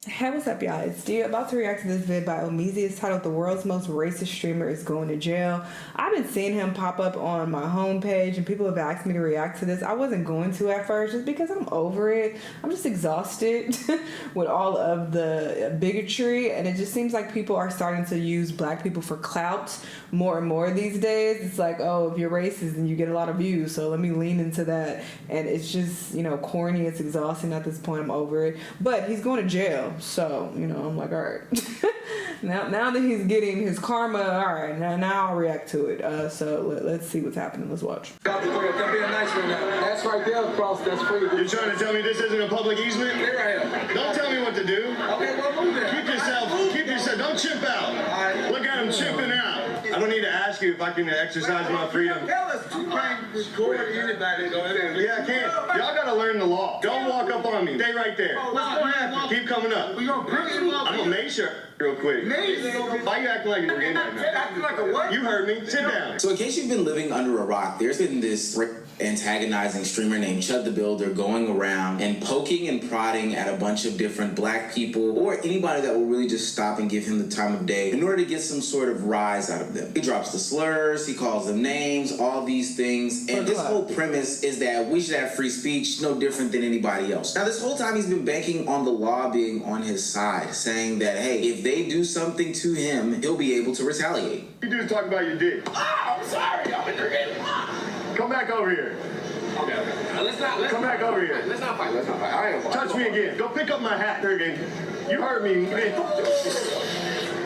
Hey, what's up, y'all? It's Dia about to react to this vid by Omizi. It's titled "The World's Most Racist Streamer is Going to Jail." I've been seeing him pop up on my homepage, and people have asked me to react to this. I wasn't going to at first just because I'm over it. I'm just exhausted with all of the bigotry, and it just seems like people are starting to use black people for clout more and more these days. It's like, oh, if you're racist, then you get a lot of views, so let me lean into that. And it's just, corny. It's exhausting at this point. I'm over it. But he's going to jail. So, I'm like, all right. now that he's getting his karma, all right, now I'll react to it. So let's see what's happening. Let's watch. That's right there across, that's free. You're trying to tell me this isn't a public easement? Here I am. Don't tell me what to do. Okay, well, move there. Keep yourself, don't chip out. Right. Look at him chipping out. I don't need to ask you if I can exercise my freedom. Tell us you can't record anybody. Yeah, I can't. Y'all gotta learn the law. Don't walk up on me. Stay right there. What's going to happen? Keep coming up. We gonna bring you up. I'm gonna make sure real quick. Why you acting like you're in right now? Acting like a what? You heard me. Sit down. So in case you've been living under a rock, there's been this antagonizing streamer named Chud the Builder going around and poking and prodding at a bunch of different black people or anybody that will really just stop and give him the time of day in order to get some sort of rise out of them. He drops the slurs, he calls them names, all these things, and his whole premise is that we should have free speech, no different than anybody else. Now this whole time he's been banking on the law being on his side, saying that, hey, if they do something to him, he'll be able to retaliate. You dudes talk about your dick. I'm sorry. I'm drinking. Come back over here. Okay. Let's Come back over here. Let's not fight. I ain't Touch me again. Go pick up my hat there again. You heard me.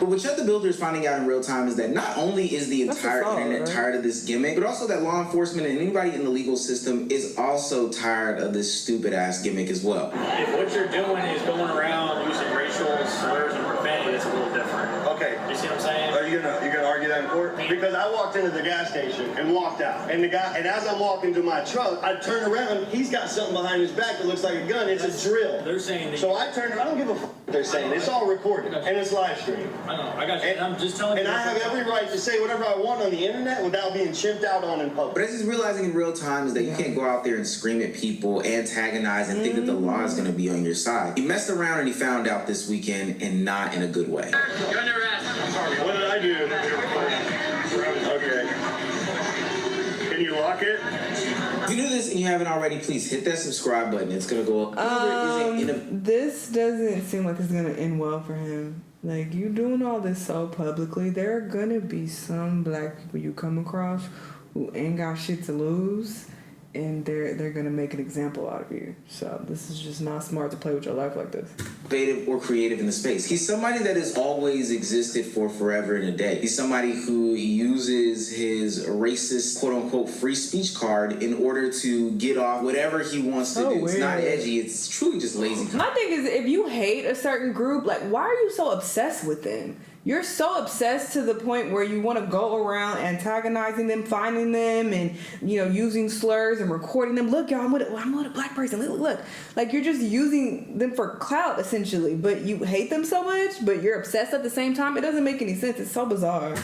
But what Chud the Builder is finding out in real time is that not only is the entire internet tired of this gimmick, but also that law enforcement and anybody in the legal system is also tired of this stupid ass gimmick as well. If what you're doing is going around using racial slurs and profanity, that's a little different. Okay. You see what I'm saying? Are you gonna argue that in court? Because I walked into the gas station and walked out, and as I'm walking to my truck, I turn around. He's got something behind his back that looks like a gun. It's a drill. They're saying that. So I turn. I don't give a f what they're saying. It's all recorded and it's live streamed. I know. I got you. And I'm just telling you. And I have every right to say whatever I want on the internet without being chimped out on in public. But as he's realizing in real time is that you can't go out there and scream at people, antagonize, and think that the law is going to be on your side. He messed around and he found out this weekend, and not in a good way. You're under arrest. I'm sorry. What did I do? Okay. Can you lock it? If you do this and you haven't already, please hit that subscribe button. It's going to go up. This doesn't seem like it's going to end well for him. Like, you doing all this so publicly, there are going to be some black people you come across who ain't got shit to lose, and they're going to make an example out of you. So this is just not smart to play with your life like this. Innovative or creative in the space. He's somebody that has always existed for forever and a day. He's somebody who uses his racist, quote-unquote, free speech card in order to get off whatever he wants to do. Weird. It's not edgy. It's truly just lazy. My thing is, if you hate a certain group, like, why are you so obsessed with them? You're so obsessed to the point where you want to go around antagonizing them, finding them, and using slurs and recording them. Look, y'all, I'm with a black person. Look. Like, you're just using them for clout, essentially. But you hate them so much, but you're obsessed at the same time. It doesn't make any sense. It's so bizarre.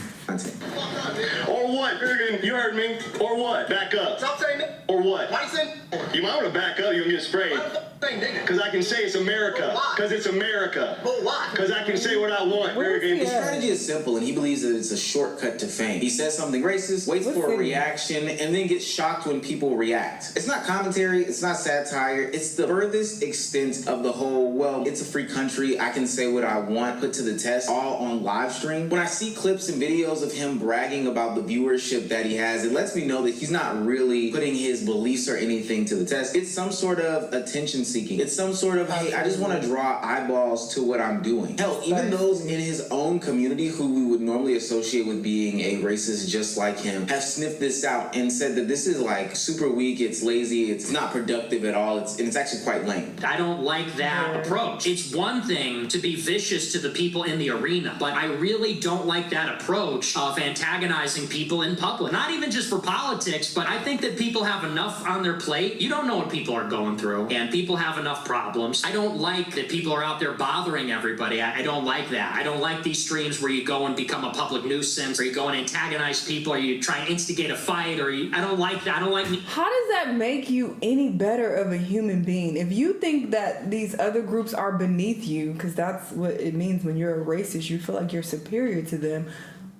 Or what? You heard me. Or what? Back up. Stop saying that. Or what? Why you saying? You might want to back up. You'll get sprayed. Because I can say it's America. Because it's America. But why? Because I can say what I want. His strategy is simple, and he believes that it's a shortcut to fame. He says something racist, waits for a reaction, and then gets shocked when people react. It's not commentary, it's not satire, it's the furthest extent of the whole, well, it's a free country, I can say what I want, put to the test, all on live stream. When I see clips and videos of him bragging about the viewership that he has, it lets me know that he's not really putting his beliefs or anything to the test. It's some sort of attention seeking. It's some sort of, hey, I just want to draw eyeballs to what I'm doing. Hell, even those in his own community who we would normally associate with being a racist just like him have sniffed this out and said that this is like super weak, it's lazy, it's not productive at all, and it's actually quite lame. I don't like that approach. It's one thing to be vicious to the people in the arena, but I really don't like that approach of antagonizing people in public. Not even just for politics, but I think that people have enough on their plate. You don't know what people are going through, and people have enough problems. I don't like that people are out there bothering everybody. I don't like that. I don't like these streams where you go and become a public nuisance, or you go and antagonize people, or you try and instigate a fight, I don't like that. I don't like... How does that make you any better of a human being? If you think that these other groups are beneath you, because that's what it means when you're a racist, you feel like you're superior to them.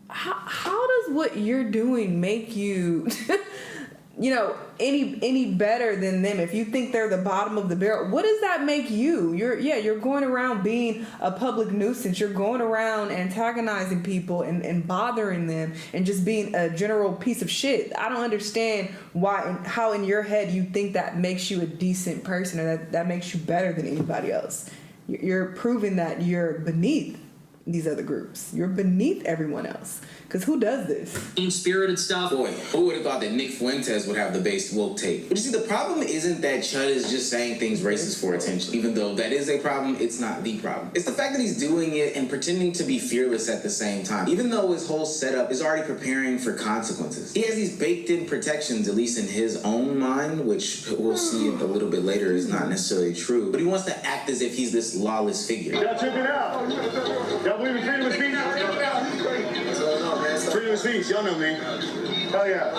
How does what you're doing make you, any better than them? If you think they're the bottom of the barrel, what does that make you? You're going around being a public nuisance. You're going around antagonizing people and bothering them and just being a general piece of shit. I don't understand how in your head you think that makes you a decent person, or that makes you better than anybody else. You're proving that you're beneath these other groups. You're beneath everyone else. Because who does this? Mean-spirited stuff. Boy, who would have thought that Nick Fuentes would have the base woke take? But you see, the problem isn't that Chud is just saying things racist for attention. Even though that is a problem, it's not the problem. It's the fact that he's doing it and pretending to be fearless at the same time. Even though his whole setup is already preparing for consequences. He has these baked-in protections, at least in his own mind, which we'll see a little bit later is not necessarily true. But he wants to act as if he's this lawless figure. Y'all tripping out. Y'all believe in freedom of speech? Freedom of speech, y'all know me. Hell yeah.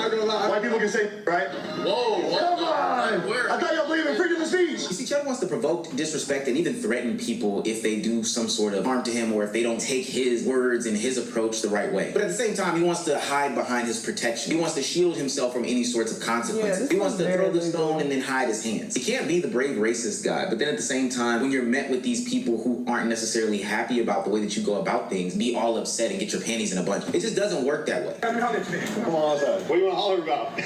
White people can say, right? Whoa, come on! I thought y'all believe in freedom of speech. You see, Chud wants to provoke disrespect and even threaten people if they do some sort of harm to him, or if they don't take his words and his approach the right way. But at the same time, he wants to hide behind his protection. He wants to shield himself from any sorts of consequences. He wants to throw the stone and then hide his hands. He can't be the brave racist guy, but then at the same time, when you're met with these people who aren't necessarily happy about the way that you go about things, be all upset and get your panties in a bunch. It just doesn't work that way. Come on outside. What do you want to holler about?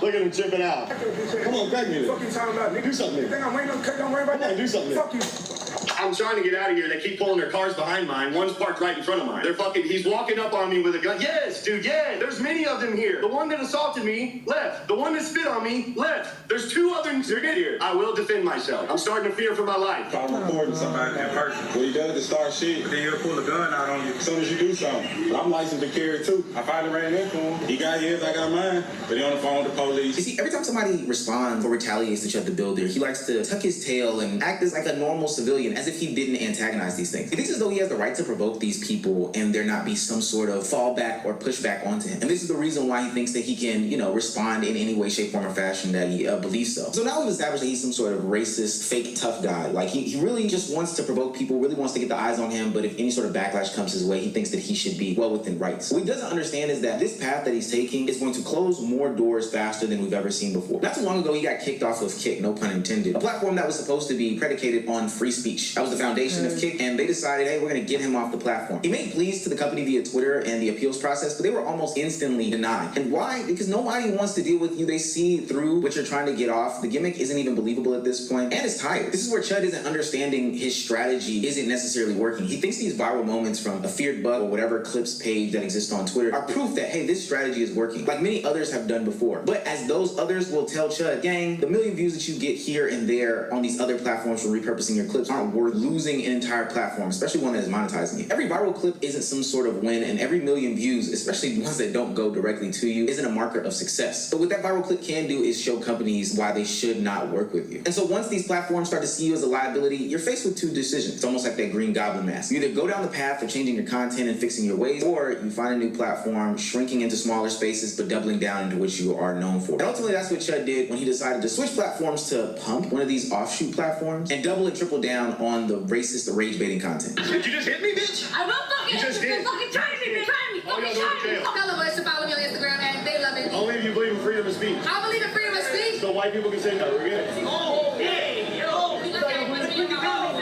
Look at him tripping out. Come on, crack me. Fucking talking about, nigga. Do something. You think I'm waiting on cut? Don't worry about that. Do something. Fuck you. I'm trying to get out of here. They keep pulling their cars behind mine. One's parked right in front of mine. He's walking up on me with a gun. Yes, dude, yeah. There's many of them here. The one that assaulted me, left. The one that spit on me, left. There's two others here. I will defend myself. I'm starting to fear for my life. I'm recording somebody in person. Well, he does to start shit, but then he'll pull a gun out on you as soon as you do something. But I'm licensed to carry too. I finally ran into him. He got his, I got mine. But he on the phone with the police. You see, every time somebody responds or retaliates to Chud the Builder, he likes to tuck his tail and act as like a normal civilian, as if he didn't antagonize these things. He thinks as though he has the right to provoke these people and there not be some sort of fallback or pushback onto him. And this is the reason why he thinks that he can, respond in any way, shape, form, or fashion that he believes so. So now we've established that he's some sort of racist, fake, tough guy. Like, he really just wants to provoke people, really wants to get the eyes on him, but if any sort of backlash comes his way, he thinks that he should be well within rights. What he doesn't understand is that this path that he's taking is going to close more doors faster than we've ever seen before. Not too long ago, he got kicked off of Kick, no pun intended, a platform that was supposed to be predicated on free speech. That was the foundation of Kick, and they decided, hey, we're going to get him off the platform. He made pleas to the company via Twitter and the appeals process, but they were almost instantly denied. And why? Because nobody wants to deal with you. They see through what you're trying to get off. The gimmick isn't even believable at this point, and it's tired. This is where Chud isn't understanding his strategy isn't necessarily working. He thinks these viral moments from a feared bug or whatever clips page that exists on Twitter are proof that, hey, this strategy is working, like many others have done before. But as those others will tell Chud, gang, the million views that you get here and there on these other platforms for repurposing your clips aren't worth losing an entire platform, especially one that is monetizing you. Every viral clip isn't some sort of win, and every million views, especially ones that don't go directly to you, isn't a marker of success. But what that viral clip can do is show companies why they should not work with you. And so once these platforms start to see you as a liability, you're faced with two decisions. It's almost like that Green Goblin mask. You either go down the path of changing your content and fixing your ways, or you find a new platform, shrinking into smaller spaces, but doubling down into what you are known for. And ultimately, that's what Chud did when he decided to switch platforms to Pump, one of these offshoot platforms, and double and triple down on the racist, rage-baiting content. Did you just hit me, bitch? I don't fucking You just did. fucking try me, bitch. Try me. Oh, y'all Fucking go to try me. jail. Tell them to follow me on Instagram and they love it. Only if you believe in freedom of speech. I believe in freedom of speech. So white people can say no. We're good. Oh, hey, yo.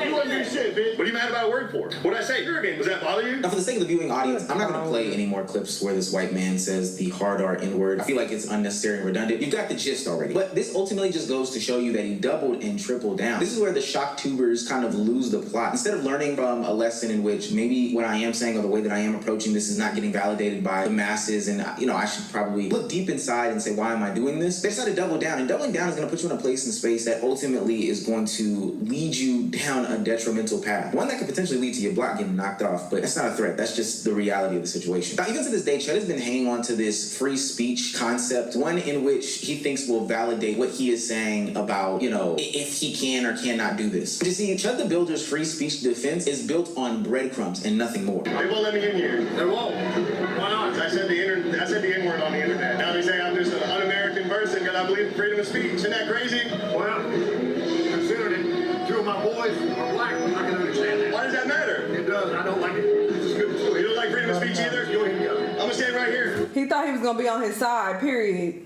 You wouldn't do shit, bitch. What are you mad about a word for? What did I say? You're again. Does that bother you? Now, for the sake of the viewing audience, I'm not going to play any more clips where this white man says the hard R N-word. I feel like it's unnecessary and redundant. You've got the gist already. But this ultimately just goes to show you that he doubled and tripled down. This is where the shock tubers kind of lose the plot. Instead of learning from a lesson in which maybe what I am saying or the way that I am approaching this is not getting validated by the masses, and I should probably look deep inside and say, why am I doing this? They decided to double down, and doubling down is going to put you in a place and space that ultimately is going to lead you down a detrimental path path. One that could potentially lead to your block getting knocked off, but that's not a threat. That's just the reality of the situation. Now, even to this day, Chud has been hanging on to this free speech concept, one in which he thinks will validate what he is saying about, you know, if he can or cannot do this. You see, Chud the Builder's free speech defense is built on breadcrumbs and nothing more. They won't let me in here. They won't. Why not? I said the N-word on the internet. Now they say I'm just an un-American person because I believe in freedom of speech. Isn't that crazy? Well, considering it, two of my boys are black, I can understand that. Why does that matter? It does. I don't like it. It's good. You don't like freedom of speech either? Go ahead and go. I'm going to stand right here. He thought he was gonna be on his side. Period.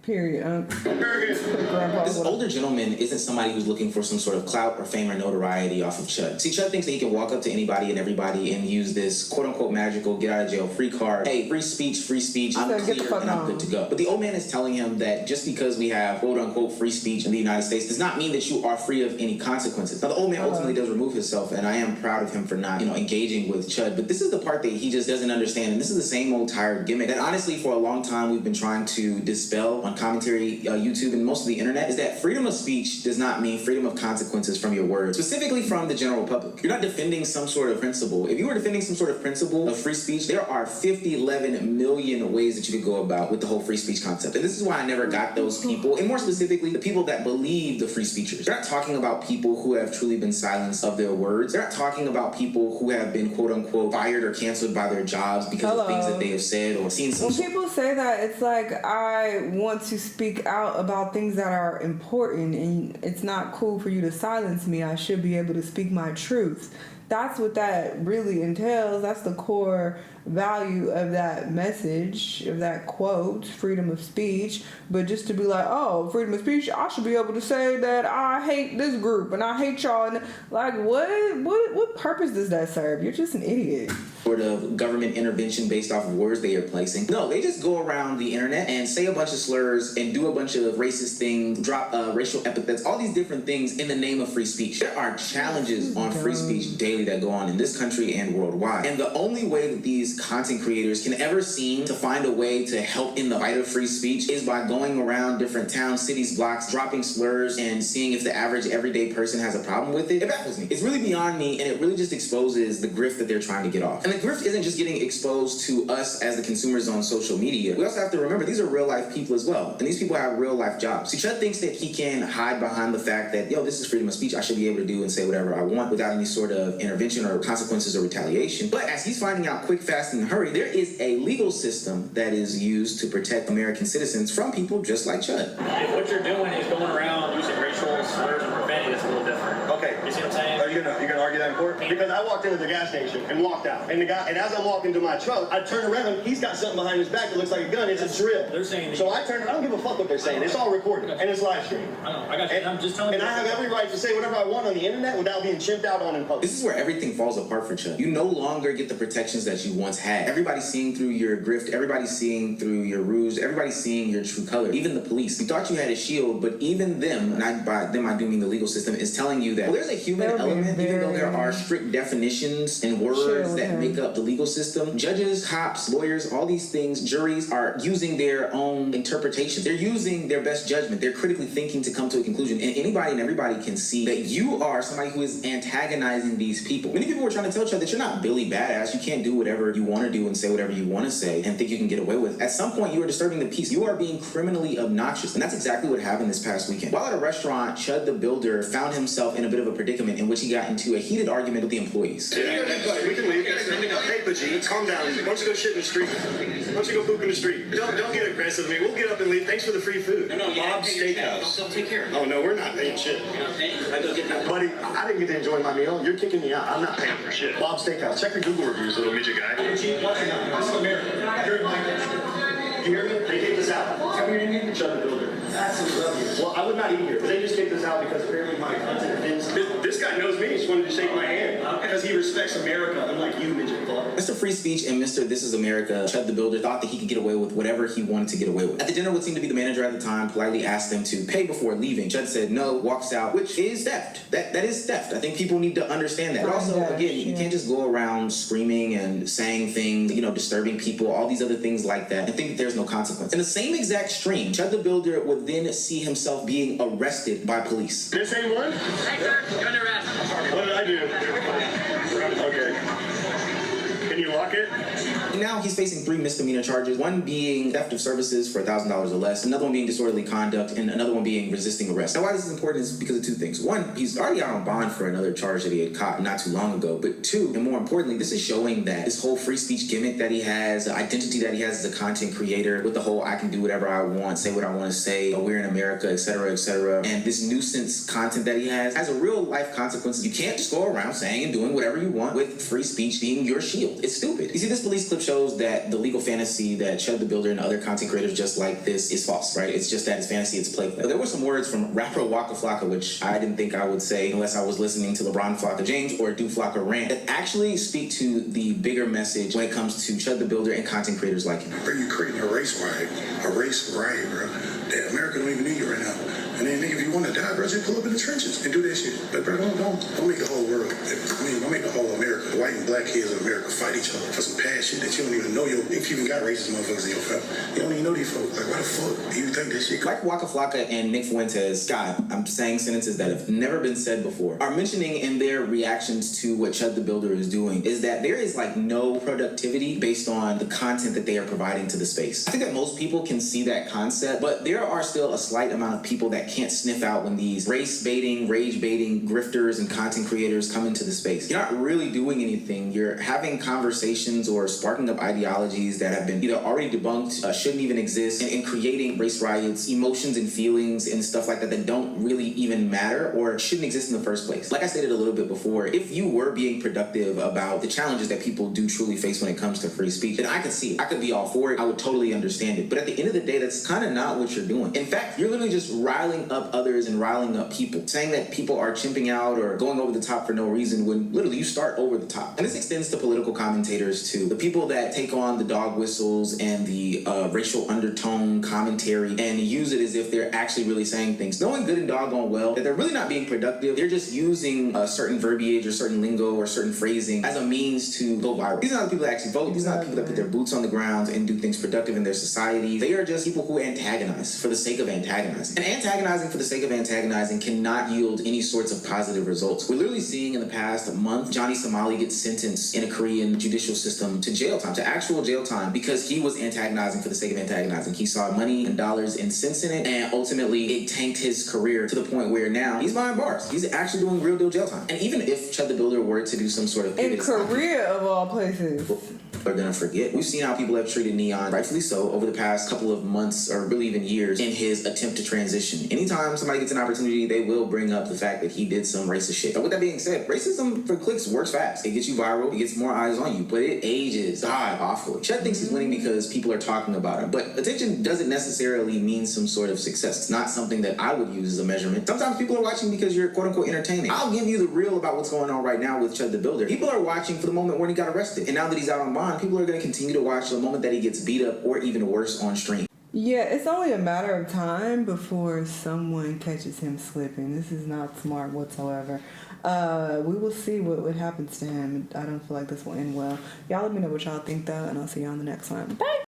This older gentleman isn't somebody who's looking for some sort of clout or fame or notoriety off of Chud. See, Chud thinks that he can walk up to anybody and everybody and use this quote-unquote magical get out of jail free card. Hey, free speech, I'm clear and I'm good to go. But the old man is telling him that just because we have quote-unquote free speech in the United States does not mean that you are free of any consequences. Now, the old man ultimately does remove himself, and I am proud of him for not, engaging with Chud. But this is the part that he just doesn't understand, and this is the same old tired gimmick that honestly for a long time we've been trying to dispel on commentary, YouTube, and most of the internet, is that freedom of speech does not mean freedom of consequences from your words, specifically from the general public. You're not defending some sort of principle. If you were defending some sort of principle of free speech, there are 11 million ways that you could go about with the whole free speech concept. And this is why I never got those people, and more specifically, the people that believe the free speechers. They're not talking about people who have truly been silenced of their words. They're not talking about people who have been quote-unquote fired or canceled by their jobs because of things that they have said or seen some. When people say that, it's like, I want to speak out about things that are important, and it's not cool for you to silence me. I should be able to speak my truth. That's what that really entails. That's the core value of that message, of that quote, freedom of speech. But just to be like, oh, freedom of speech, I should be able to say that I hate this group and I hate y'all. And like, what purpose does that serve? You're just an idiot. Sort of government intervention based off of words they are placing. No, they just go around the internet and say a bunch of slurs and do a bunch of racist things, drop racial epithets, all these different things in the name of free speech. There are challenges on free speech daily that go on in this country and worldwide. And the only way that these content creators can ever seem to find a way to help in the fight of free speech is by going around different towns, cities, blocks, dropping slurs and seeing if the average everyday person has a problem with it. It baffles me. It's really beyond me, and it really just exposes the grift that they're trying to get off. And the grift isn't just getting exposed to us as the consumers on social media. We also have to remember these are real life people as well, and these people have real life jobs. See, Chud thinks that he can hide behind the fact that, this is freedom of speech. I should be able to do and say whatever I want without any sort of intervention or consequences or retaliation. But as he's finding out quick, fast, and in a hurry, there is a legal system that is used to protect American citizens from people just like Chud. If what you're doing is going around using racial slurs and profanity, it's a little different. Okay. You see what I'm saying? Are you gonna argue that in court? Because I walked into the gas station and walked out, and as I'm walking to my truck, I turn around. He's got something behind his back that looks like a gun. It's a drill. They're saying. So I turn. I don't give a fuck what they're saying. It's all recorded and it's live streamed. I know. I got you. And I'm just telling you. And I have every right to say whatever I want on the internet without being chimped out on in public. This is where everything falls apart for Chud. You no longer get the protections that you once had. Everybody's seeing through your grift. Everybody's seeing through your ruse. Everybody's seeing your true color. Even the police. You thought you had a shield, but even them, and by them I do mean the legal system, is telling you that there's a human element, even though there are strict definitions and words that make up the legal system. Judges, cops, lawyers, all these things, juries are using their own interpretations. They're using their best judgment. They're critically thinking to come to a conclusion. And anybody and everybody can see that you are somebody who is antagonizing these people. Many people are trying to tell Chud that you're not Billy Badass. You can't do whatever you want to do and say whatever you want to say and think you can get away with. At some point, you are disturbing the peace. You are being criminally obnoxious. And that's exactly what happened this past weekend. While at a restaurant, Chud the Builder found himself in a bit of a predicament in which he got into a heated argument with the employees. We can leave. Hey, Pajit, calm down. Why don't you go shit in the street? Why don't you go poop in the street? Don't get aggressive with me. We'll get up and leave. Thanks for the free food. Bob's Steakhouse. Don't take care of it. Oh, no, we're not paying shit. Buddy, I didn't get to enjoy my meal. You're kicking me out. I'm not paying for shit. Bob's Steakhouse. Check your Google reviews, little midget guy. Chief, watch it now. This is America. You hear me? They kicked us out. Come here and shut the builder. Well, I would not eat here. They just kicked us out because apparently my content offends. This guy knows me. He just wanted to shake my hand. Okay. because he respects America, unlike you, midget fuck. Mr. Free Speech and Mr. This Is America, Chud the Builder, thought that he could get away with whatever he wanted to get away with. At the dinner, what seemed to be the manager at the time politely asked them to pay before leaving. Chud said no, walks out, which is theft. That is theft. I think people need to understand that. But also, again, you can't just go around screaming and saying things, disturbing people, all these other things like that, and think that there's no consequence. In the same exact stream, Chud the Builder would then see himself being arrested by police. This ain't one? Hey, sir, you're under arrest. What did I do? Okay. Can you lock it? Now he's facing 3 misdemeanor charges, one being theft of services for $1,000 or less, another one being disorderly conduct, and another one being resisting arrest. Now why this is important is because of 2 things. One, he's already out on bond for another charge that he had caught not too long ago. But 2, and more importantly, this is showing that this whole free speech gimmick that he has, the identity that he has as a content creator, with the whole I can do whatever I want, say what I want to say, we're in America, etc., and this nuisance content that he has a real life consequences. You can't just go around saying and doing whatever you want with free speech being your shield. It's stupid. You see, this police clip shows that the legal fantasy that Chud the Builder and other content creators just like this is false, right? It's just that it's fantasy, it's playplay. There were some words from rapper Waka Flocka, which I didn't think I would say unless I was listening to LeBron Flocka James or Do Flocka Rant, that actually speak to the bigger message when it comes to Chud the Builder and content creators like him. Bro, you creating a race riot, bro. That America don't even need you right now. And then, nigga, if you want to die, bro, just pull up in the trenches and do that shit. But, bro, don't make the whole world, don't make the whole America, the white and black kids of America fight each other for some past shit that you don't even know. If you even got racist motherfuckers in your family, you don't even know these folks. Like, why the fuck do you think this shit? Like Waka Flocka and Nick Fuentes, God, I'm saying sentences that have never been said before, are mentioning in their reactions to what Chud the Builder is doing is that there is like no productivity based on the content that they are providing to the space. I think that most people can see that concept, but there are still a slight amount of people that can't sniff out when these race baiting, rage baiting grifters and content creators come into the space. You're not really doing anything. You're having conversations or sparking up ideologies that have been either already debunked, shouldn't even exist, and creating race riots, emotions and feelings and stuff like that that don't really even matter or shouldn't exist in the first place. Like I stated a little bit before, if you were being productive about the challenges that people do truly face when it comes to free speech, then I could see it. I could be all for it. I would totally understand it. But at the end of the day, that's kind of not what you're doing. In fact, you're literally just riling up others and riling up people, saying that people are chimping out or going over the top for no reason when literally you start over the top. And this extends to political commentators too. The people that take on the dog whistles and the racial undertone commentary and use it as if they're actually really saying things, knowing good and doggone well that they're really not being productive. They're just using a certain verbiage or certain lingo or certain phrasing as a means to go viral. These are not the people that actually vote. These are not the people that put their boots on the ground and do things productive in their society. They are just people who antagonize for the sake of antagonizing. And antagonizing for the sake of antagonizing cannot yield any sorts of positive results. We're literally seeing in the past month, Johnny Somali gets sentenced in a Korean judicial system to jail time, to actual jail time, because he was antagonizing for the sake of antagonizing. He saw money and dollars and cents in it, and ultimately it tanked his career to the point where now he's behind bars. He's actually doing real deal jail time. And even if Chud the Builder were to do some sort of in Korea of all places, are gonna forget. We've seen how people have treated Neon, rightfully so, over the past couple of months or really even years in his attempt to transition. Anytime somebody gets an opportunity, they will bring up the fact that he did some racist shit. But with that being said, racism for clicks works fast. It gets you viral, it gets more eyes on you, but it ages God awfully. Chud thinks he's winning because people are talking about him, but attention doesn't necessarily mean some sort of success. It's not something that I would use as a measurement. Sometimes people are watching because you're quote unquote entertaining. I'll give you the real about what's going on right now with Chud the Builder. People are watching for the moment when he got arrested, and now that he's out on bond, people are going to continue to watch the moment that he gets beat up or even worse on stream. Yeah, it's only a matter of time before someone catches him slipping. This is not smart whatsoever. We will see what happens to him. I don't feel like this will end well. Y'all let me know what y'all think though, and I'll see y'all on the next one. Bye!